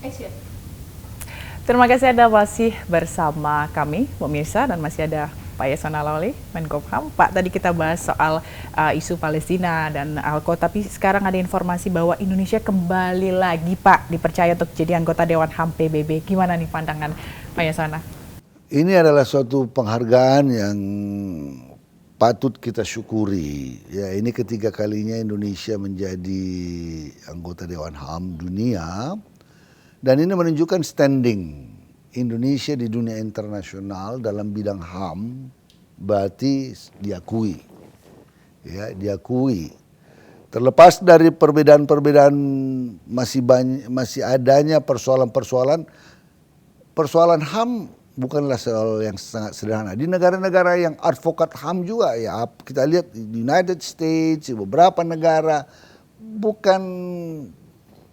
Action. Terima kasih Anda masih bersama kami, pemirsa, dan masih ada Pak Yasona Lawli, Menkumham. Pak, tadi kita bahas soal isu Palestina dan Al-Quds, tapi sekarang ada informasi bahwa Indonesia kembali lagi, Pak, dipercaya untuk jadi anggota Dewan HAM PBB. Gimana nih pandangan Pak Yasona? Ini adalah suatu penghargaan yang patut kita syukuri. Ya, ini ketiga kalinya Indonesia menjadi anggota Dewan HAM dunia. Dan ini menunjukkan standing Indonesia di dunia internasional dalam bidang HAM, berarti diakui. Ya, diakui. Terlepas dari perbedaan-perbedaan masih adanya persoalan-persoalan HAM bukanlah soal yang sangat sederhana. Di negara-negara yang advokat HAM juga, ya kita lihat di United States, beberapa negara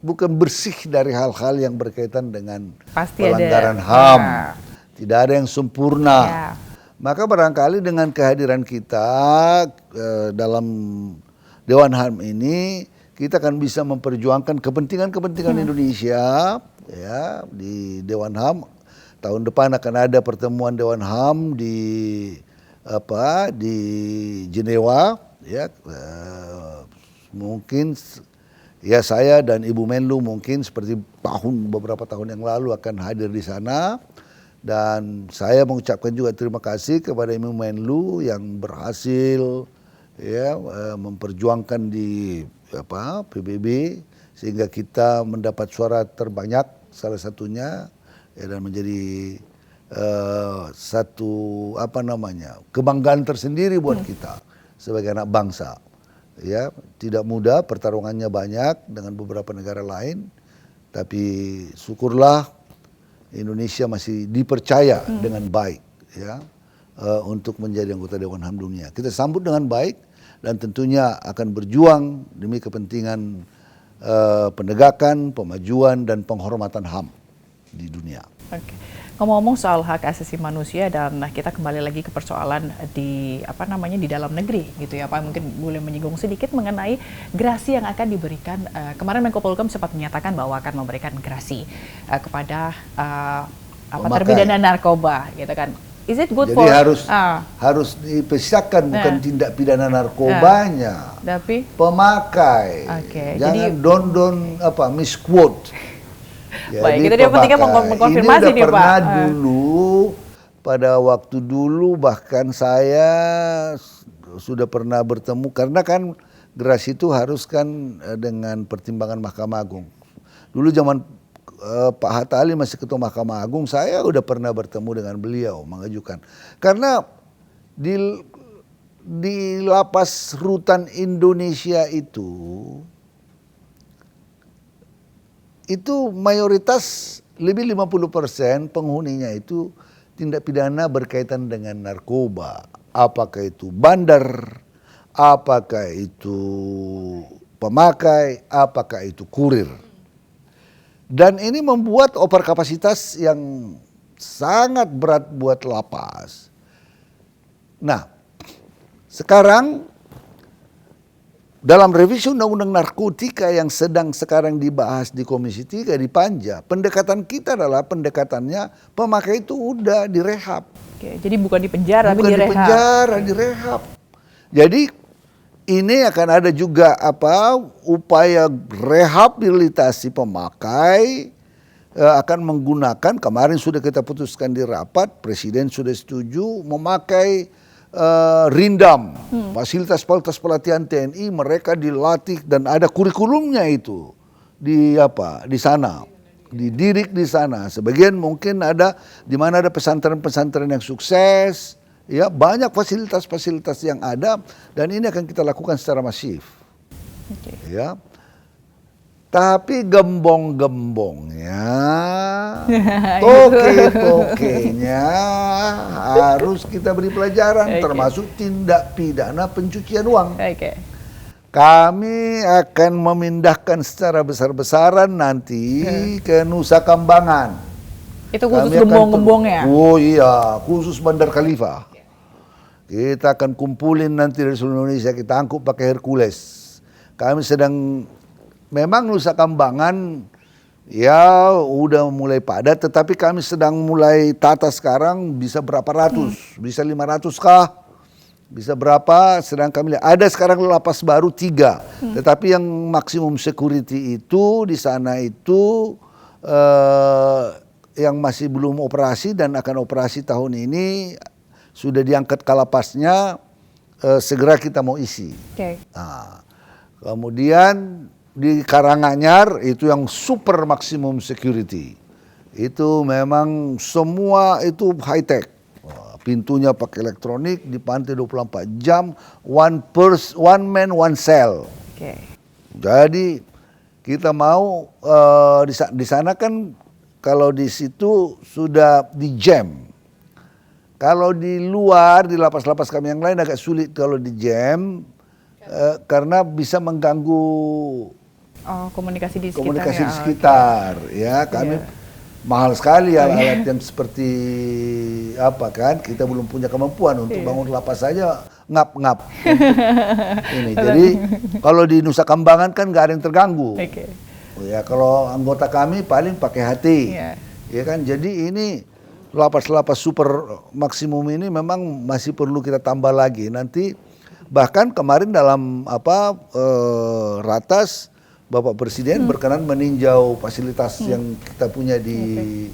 bukan bersih dari hal-hal yang berkaitan dengan Pasti pelanggaran ada. HAM. Ya. Tidak ada yang sempurna. Ya. Maka barangkali dengan kehadiran kita dalam Dewan HAM ini, kita akan bisa memperjuangkan kepentingan-kepentingan Indonesia ya di Dewan HAM. Tahun depan akan ada pertemuan Dewan HAM di Jenewa, ya mungkin ya saya dan Ibu Menlu mungkin seperti beberapa tahun yang lalu akan hadir di sana, dan saya mengucapkan juga terima kasih kepada Ibu Menlu yang berhasil ya memperjuangkan di PBB sehingga kita mendapat suara terbanyak salah satunya ya, dan menjadi satu kebanggaan tersendiri buat kita sebagai anak bangsa. Ya, tidak mudah, pertarungannya banyak dengan beberapa negara lain, tapi syukurlah Indonesia masih dipercaya dengan baik ya untuk menjadi anggota Dewan HAM dunia. Kita sambut dengan baik dan tentunya akan berjuang demi kepentingan penegakan, pemajuan dan penghormatan HAM di dunia. Oke. Ngomong-ngomong soal hak asasi manusia, dan kita kembali lagi ke persoalan di di dalam negeri gitu ya Pak, mungkin boleh menyinggung sedikit mengenai gerasi yang akan diberikan. Kemarin Menko Polhukam sempat menyatakan bahwa akan memberikan gerasi kepada terpidana narkoba gitu kan. Is it good? Jadi harus dipisahkan, bukan tindak pidana narkobanya, tapi pemakai. Okay. Jangan jadi, misquote. Ya, baik, itu dia pentingnya mengkonfirmasi nih Pak. Pernah dulu, pada waktu dulu bahkan saya sudah pernah bertemu, karena kan gerasi itu harus kan dengan pertimbangan Mahkamah Agung. Dulu zaman Pak Hatta Ali masih Ketua Mahkamah Agung, saya udah pernah bertemu dengan beliau mengajukan. Karena di lapas rutan Indonesia itu mayoritas lebih 50% penghuninya itu tindak pidana berkaitan dengan narkoba. Apakah itu bandar, apakah itu pemakai, apakah itu kurir. Dan ini membuat overkapasitas yang sangat berat buat lapas. Nah, sekarang dalam revisi Undang-Undang Narkotika yang sekarang dibahas di Komisi 3 di Panja, pendekatan kita adalah pendekatannya pemakai itu udah direhab. Oke, jadi bukan di penjara, bukan tapi direhab. Di penjara, direhab. Jadi ini akan ada juga upaya rehabilitasi pemakai, akan menggunakan, kemarin sudah kita putuskan di rapat, Presiden sudah setuju memakai Rindam, fasilitas pelatihan TNI, mereka dilatih dan ada kurikulumnya itu di sana, dididik di sana. Sebagian mungkin ada di mana ada pesantren-pesantren yang sukses, ya banyak fasilitas-fasilitas yang ada, dan ini akan kita lakukan secara masif. Okay. Ya. Tapi gembong-gembongnya, toke-tokenya harus kita beri pelajaran, termasuk tindak pidana pencucian uang. Kami akan memindahkan secara besar-besaran nanti ke Nusa Kambangan. Itu khusus gembong-gembongnya? Oh iya, khusus Bandar Khalifah. Kita akan kumpulin nanti dari seluruh Indonesia, kita angkut pakai Hercules. Kami sedang, memang Nusa Kambangan Ya udah mulai padat, tetapi kami sedang mulai tata sekarang bisa berapa ratus, bisa 500 kah, bisa berapa, sedang kami lihat. Ada sekarang lapas baru 3, tetapi yang maksimum security itu di sana itu yang masih belum operasi dan akan operasi tahun ini sudah diangkat kalapasnya, segera kita mau isi. Oke. Nah, kemudian di Karanganyar itu yang super maksimum security. Itu memang semua itu high tech. Pintunya pakai elektronik, dipantau 24 jam, one man one cell. Oke. Jadi kita mau di sana kan kalau di situ sudah di jam. Kalau di luar di lapas-lapas kami yang lain agak sulit kalau di jam karena bisa mengganggu Komunikasi di sekitar. Komunikasi di sekitar, ya kami mahal sekali alat-alat yang seperti apa kan, kita belum punya kemampuan untuk bangun lapas saja ngap-ngap. Ini jadi kalau di Nusa Kambangan kan nggak ada yang terganggu. Ya kalau anggota kami paling pakai hati, ya kan. Jadi ini lapas-lapas super maksimum ini memang masih perlu kita tambah lagi nanti. Bahkan kemarin dalam ratas Bapak Presiden berkenan meninjau fasilitas yang kita punya di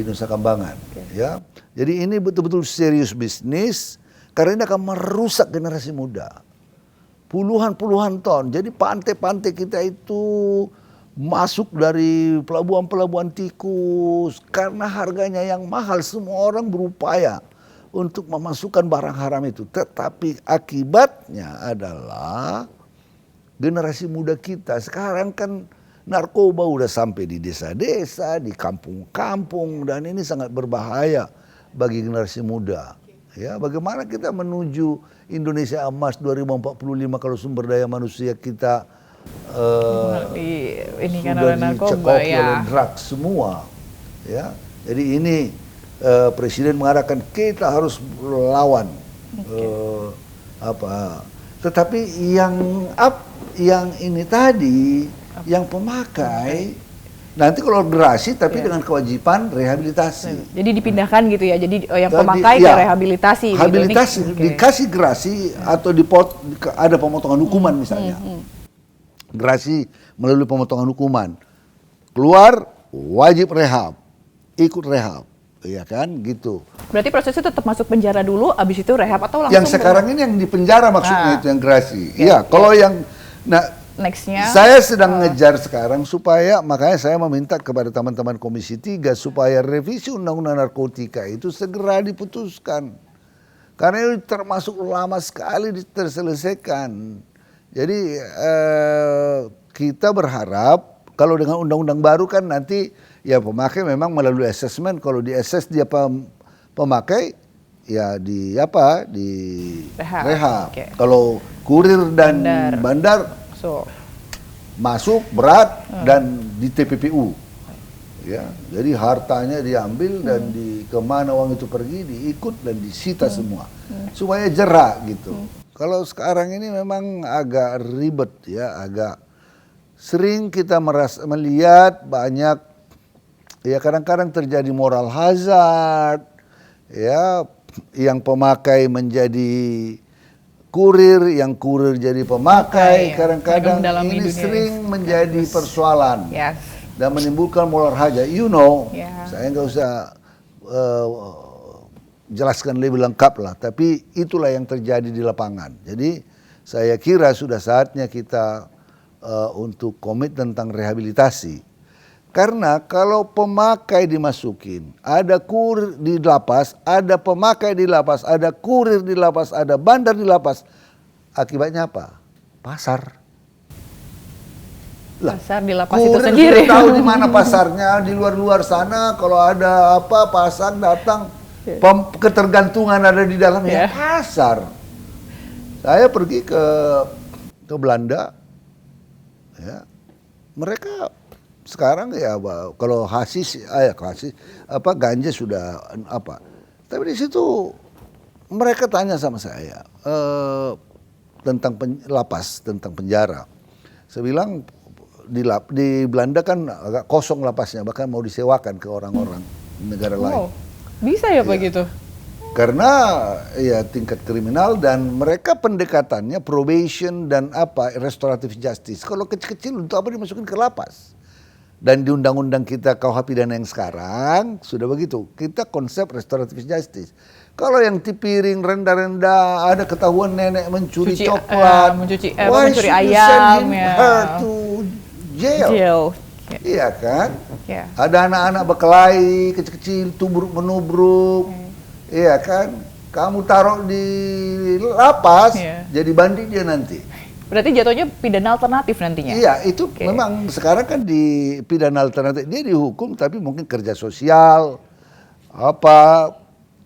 Nusa Kambangan. Ya, jadi ini betul-betul serius bisnis karena ini akan merusak generasi muda. Puluhan ton. Jadi pantai-pantai kita itu masuk dari pelabuhan-pelabuhan tikus karena harganya yang mahal. Semua orang berupaya untuk memasukkan barang haram itu, tetapi akibatnya adalah generasi muda kita sekarang kan narkoba udah sampai di desa-desa, di kampung-kampung, dan ini sangat berbahaya bagi generasi muda. Ya, bagaimana kita menuju Indonesia Emas 2045 kalau sumber daya manusia kita ini kan sudah oleh narkoba dicekoki ya. oleh drugs semua. Ya, jadi ini Presiden mengatakan kita harus lawan tetapi yang ini tadi yang pemakai nanti kalau gerasi tapi dengan kewajiban rehabilitasi. Jadi dipindahkan gitu ya. Jadi yang pemakai ke rehabilitasi. Rehabilitasi gitu. Dikasih gerasi atau ada pemotongan hukuman misalnya. Gerasi melalui pemotongan hukuman. Keluar wajib rehab, ikut rehab. Iya kan, gitu. Berarti prosesnya tetap masuk penjara dulu, abis itu rehab atau langsung? Yang sekarang ini yang di penjara maksudnya itu yang gerasi. Iya, kalau yang nextnya saya sedang ngejar sekarang supaya, makanya saya meminta kepada teman-teman Komisi 3 supaya revisi Undang-Undang Narkotika itu segera diputuskan. Karena itu termasuk lama sekali terselesaikan. Jadi kita berharap kalau dengan undang-undang baru kan nanti ya pemakai memang melalui asesmen, kalau di assess dia pemakai ya di rehab. Kalau kurir dan bandar masuk berat dan di TPPU. Ya, jadi hartanya diambil dan kemana uang itu pergi diikut dan disita semua supaya jerak gitu. Kalau sekarang ini memang agak ribet ya, agak sering kita melihat banyak. Ya kadang-kadang terjadi moral hazard, ya yang pemakai menjadi kurir, yang kurir jadi pemakai. Kadang-kadang ini sering menjadi persoalan dan menimbulkan moral hazard. Saya nggak usah jelaskan lebih lengkap lah, tapi itulah yang terjadi di lapangan. Jadi saya kira sudah saatnya kita untuk komit tentang rehabilitasi. Karena kalau pemakai dimasukin, ada kurir di lapas, ada pemakai di lapas, ada kurir di lapas, ada bandar di lapas. Akibatnya apa? Pasar. Pasar di lapas itu sendiri. Kurir tahu di mana pasarnya, di luar-luar sana kalau ada apa pasar datang, ketergantungan ada di dalamnya pasar. Saya pergi ke Belanda, ya, mereka sekarang ya kalau ganja sudah tapi di situ mereka tanya sama saya tentang lapas, tentang penjara. Saya bilang di Belanda kan agak kosong lapasnya, bahkan mau disewakan ke orang-orang negara lain. Wow, bisa ya Pak gitu? Karena ya tingkat kriminal dan mereka pendekatannya probation dan restoratif justice. Kalau kecil-kecil untuk apa dimasukin ke lapas? Dan di undang-undang kita KUH pidana yang sekarang sudah begitu. Kita konsep restoratif justice. Kalau yang piring rendah-rendah, ada ketahuan nenek mencuri coklat, mencuri should you ayam send ya. her to jail? Yeah. Iya kan? Yeah. Ada anak-anak berkelahi kecil-kecil, tubruk-menubruk, iya kan? Kamu taruh di lapas, jadi bandit dia nanti. Berarti jatuhnya pidana alternatif nantinya? Iya, itu memang sekarang kan di pidana alternatif, dia dihukum tapi mungkin kerja sosial,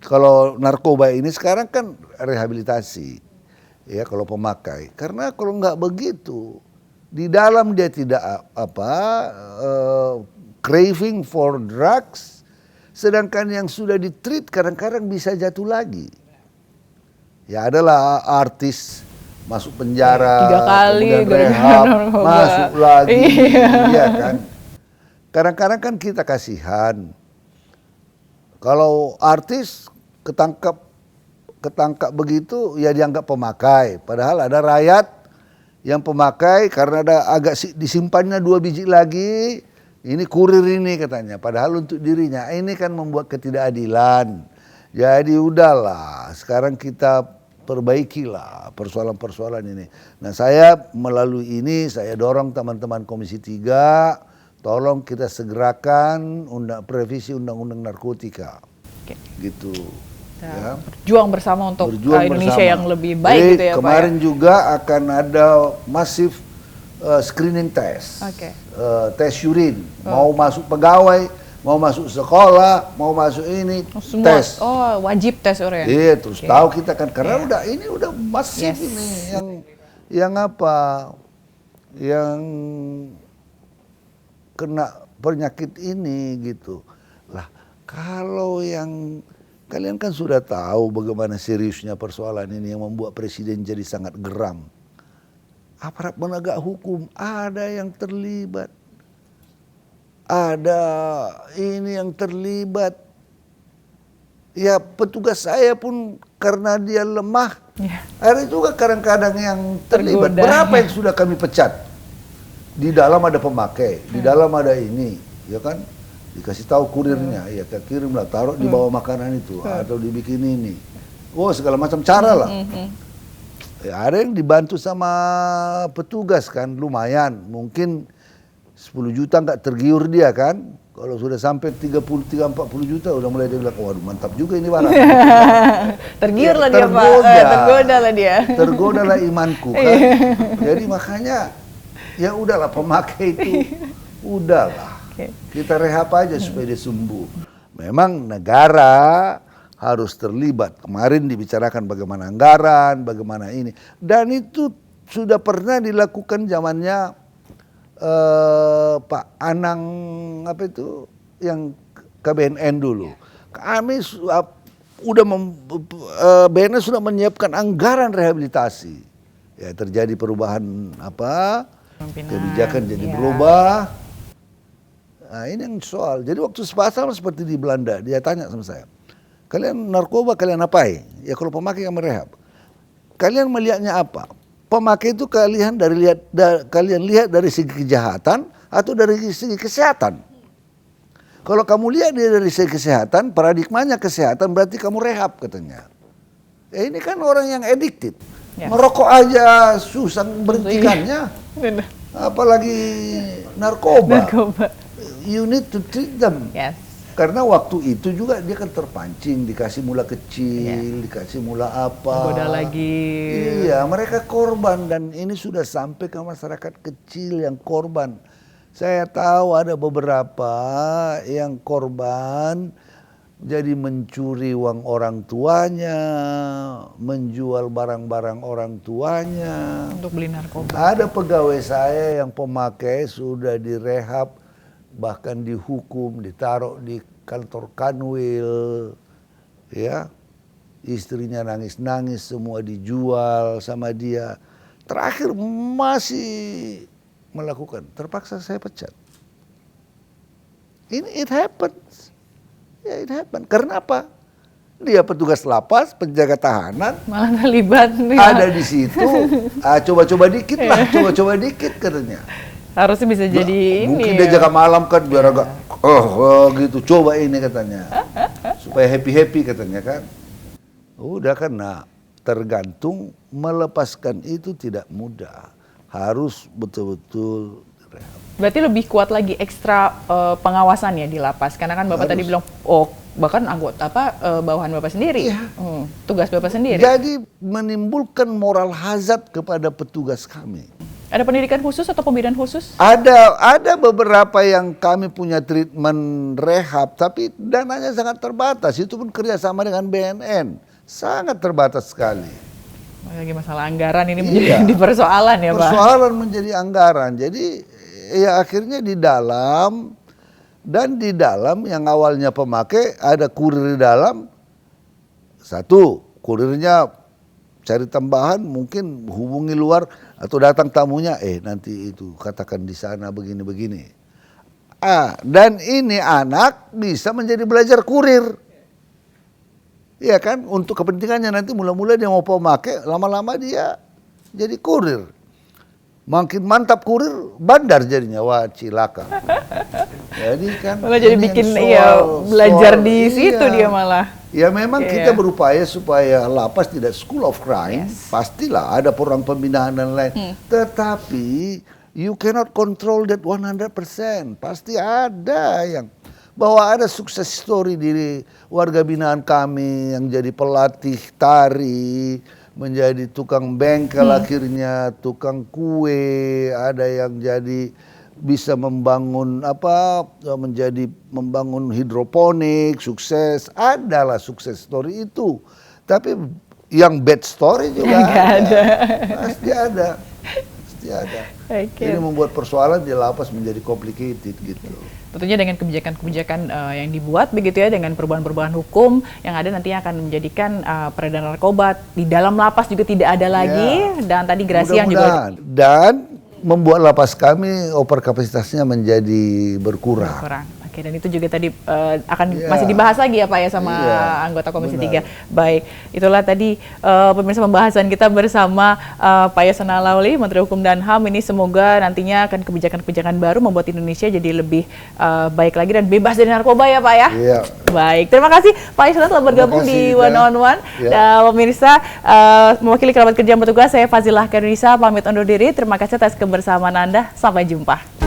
kalau narkoba ini sekarang kan rehabilitasi, ya kalau pemakai. Karena kalau nggak begitu, di dalam dia tidak craving for drugs, sedangkan yang sudah ditreat kadang-kadang bisa jatuh lagi. Ya adalah artis masuk penjara, 3 kali kemudian rehab, masuk lagi, iya kan. Kadang-kadang kan kita kasihan. Kalau artis ketangkap begitu ya dianggap pemakai. Padahal ada rakyat yang pemakai karena ada disimpannya 2 biji lagi. Ini kurir ini katanya. Padahal untuk dirinya ini kan membuat ketidakadilan. Jadi udahlah, sekarang kita perbaikilah persoalan-persoalan ini. Nah saya melalui ini saya dorong teman-teman Komisi 3. Tolong kita segerakan revisi undang-undang narkotika, gitu. Ya. Berjuang bersama untuk Indonesia yang lebih baik gitu ya Pak. Kemarin juga akan ada masif screening test, tes urin, mau masuk pegawai, mau masuk sekolah, mau masuk ini, tes. Oh wajib tes orang. Iya, terus tahu kita kan karena ini udah masif ini yang kena penyakit ini gitu. Lah kalau yang kalian kan sudah tahu bagaimana seriusnya persoalan ini yang membuat presiden jadi sangat geram. Aparat penegak hukum ada yang terlibat. Ada ini yang terlibat. Ya petugas saya pun karena dia lemah. Ada juga kadang-kadang yang terlibat. Berapa yang sudah kami pecat? Di dalam ada pemakai, di dalam ada ini, ya kan? Dikasih tahu kurirnya, ya kita kirimlah, taruh di bawah makanan itu, atau dibikin ini. Oh segala macam cara lah. Ya, ada yang dibantu sama petugas kan, lumayan. Mungkin 10 juta nggak tergiur dia kan. Kalau sudah sampai 30-40 juta udah mulai dia bilang, waduh mantap juga ini barang. Tergiur lah dia Pak, tergoda lah dia. Tergoda lah imanku kan. Jadi makanya ya udahlah pemakai itu, udahlah. Kita rehab aja supaya dia sembuh. Memang negara harus terlibat. Kemarin dibicarakan bagaimana anggaran, bagaimana ini. Dan itu sudah pernah dilakukan zamannya Pak Anang yang KBNN dulu. Kami BNN sudah menyiapkan anggaran rehabilitasi. Ya terjadi perubahan kebijakan jadi berubah. Nah ini yang soal. Jadi waktu sama seperti di Belanda, dia tanya sama saya, kalian narkoba kalian apain? Ya kalau pemakai yang merehab. Kalian melihatnya apa? Pemakai itu kalian lihat dari segi kejahatan atau dari segi kesehatan? Kalau kamu lihat dia dari segi kesehatan, paradigmanya kesehatan berarti kamu rehab katanya. Ini kan orang yang addicted. Merokok aja susah berhentikannya. Apalagi narkoba. You need to treat them. Karena waktu itu juga dia kan terpancing, dikasih mula kecil, dikasih mula apa. Goda lagi. Iya, mereka korban dan ini sudah sampai ke masyarakat kecil yang korban. Saya tahu ada beberapa yang korban jadi mencuri uang orang tuanya, menjual barang-barang orang tuanya. Untuk beli narkoba. Ada pegawai saya yang pemakai sudah direhab, bahkan dihukum, ditaruh di kantor Kanwil, ya, istrinya nangis-nangis, semua dijual sama dia. Terakhir masih melakukan, terpaksa saya pecat. Ini it happens. Ya, it happen. Karena apa? Dia petugas lapas, penjaga tahanan, malah terlibat ada di situ. Coba-coba dikit lah, coba-coba dikit katanya. Harusnya bisa jadi ini. Mungkin dia jaga malam kan biar agak gitu. Coba ini katanya, supaya happy katanya kan. Udah kan, nah tergantung, melepaskan itu tidak mudah. Harus betul-betul rehab. Berarti lebih kuat lagi ekstra pengawasan ya di lapas, karena kan Bapak tadi bilang, bahkan anggota bawahan Bapak sendiri, tugas Bapak sendiri. Jadi menimbulkan moral hazard kepada petugas kami. Ada pendidikan khusus atau pembinaan khusus? Ada beberapa yang kami punya treatment rehab, tapi dananya sangat terbatas. Itu pun kerjasama dengan BNN, sangat terbatas sekali. Lagi masalah anggaran ini menjadi persoalan ya Pak? Persoalan menjadi anggaran. Jadi ya akhirnya di dalam yang awalnya pemakai, ada kurir di dalam. Satu, kurirnya cari tambahan, mungkin hubungi luar atau datang tamunya, nanti itu katakan di sana begini-begini. Dan ini anak bisa menjadi belajar kurir. Iya kan, untuk kepentingannya nanti mula-mula dia mau pemakai, lama-lama dia jadi kurir. Makin mantap kurir, bandar jadinya, wah cilaka. Jadi kan malah jadi bikin belajar di situ dia malah. Ya memang kita berupaya supaya lapas tidak school of crime, pastilah ada program pembinaan dan lain. Tetapi you cannot control that 100%. Pasti ada yang bahwa ada sukses story di warga binaan kami yang jadi pelatih tari, menjadi tukang bengkel akhirnya, tukang kue, ada yang jadi bisa membangun membangun hidroponik, sukses, adalah sukses story itu. Tapi yang bad story juga ada. Pasti ada. Ini membuat persoalan di lapas menjadi complicated gitu. Tentunya dengan kebijakan-kebijakan yang dibuat begitu ya, dengan perubahan-perubahan hukum yang ada nantinya akan menjadikan peredaran narkoba di dalam lapas juga tidak ada lagi, dan tadi gerasi yang juga membuat lapas kami overkapasitasnya menjadi berkurang. Oke, dan itu juga tadi akan masih dibahas lagi ya Pak ya sama anggota Komisi 3. Baik, itulah tadi pemirsa pembahasan kita bersama Pak Yasona Lawli, Menteri Hukum dan HAM. Ini semoga nantinya akan kebijakan-kebijakan baru membuat Indonesia jadi lebih baik lagi dan bebas dari narkoba ya Pak ya. Iya. Baik, terima kasih Pak Yasona telah bergabung di One on One. Pemirsa, mewakili kerabat kerja yang bertugas, saya Fazilah Karunisa pamit undur diri. Terima kasih atas kebersamaan Anda. Sampai jumpa.